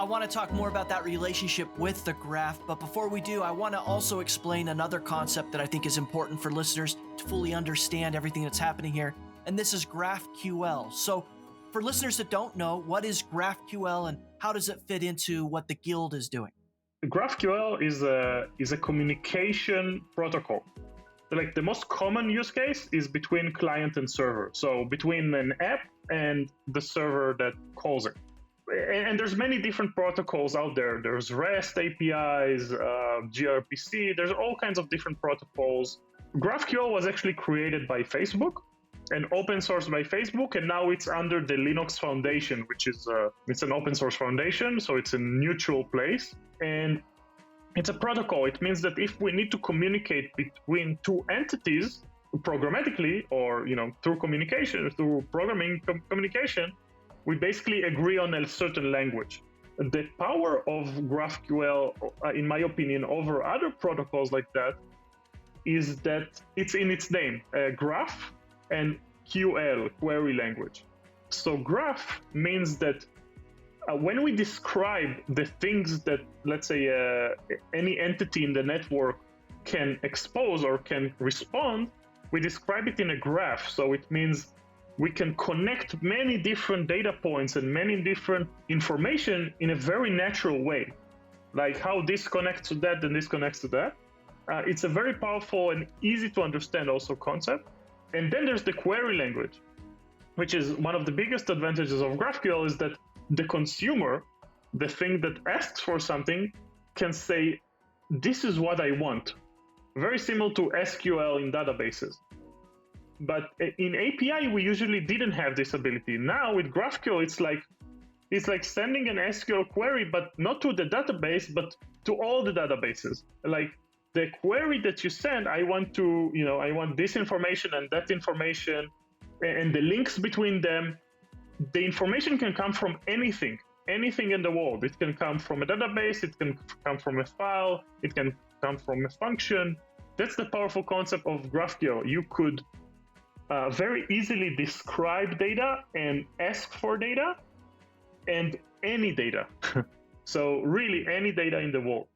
I want to talk more about that relationship with the graph, but before we do, I want to also explain another concept that I think is important for listeners to fully understand everything that's happening here, and this is GraphQL. So, for listeners that don't know, what is GraphQL and how does it fit into what the Guild is doing? GraphQL is a communication protocol. Like the most common use case is between client and server. So between an app and the server that calls it. And there's many different protocols out there. There's REST APIs, gRPC. There's all kinds of different protocols. GraphQL was actually created by Facebook and open sourced by Facebook, and now it's under the Linux Foundation, which is it's an open source foundation, so it's a neutral place. And it's a protocol. It means that if we need to communicate between two entities programmatically, or through communication, through programming communication, we basically agree on a certain language. The power of GraphQL, in my opinion, over other protocols like that, is that it's in its name, graph and QL, query language. So graph means that when we describe the things that, let's say, any entity in the network can expose or can respond, we describe it in a graph. So it means we can connect many different data points and many different information in a very natural way, like how this connects to that and this connects to that. It's a very powerful and easy to understand also concept. And then there's the query language, which is one of the biggest advantages of GraphQL, is that the consumer, the thing that asks for something, can say, this is what I want. Very similar to SQL in databases. But in API, we usually didn't have this ability. Now with GraphQL, it's like sending an SQL query, but not to the database, but to all the databases. Like the query that you send, I want this information and that information, and the links between them. The information can come from anything in the world. It can come from a database, it can come from a file, it can come from a function. That's the powerful concept of GraphQL. You could very easily describe data and ask for data, and any data. So really any data in the world.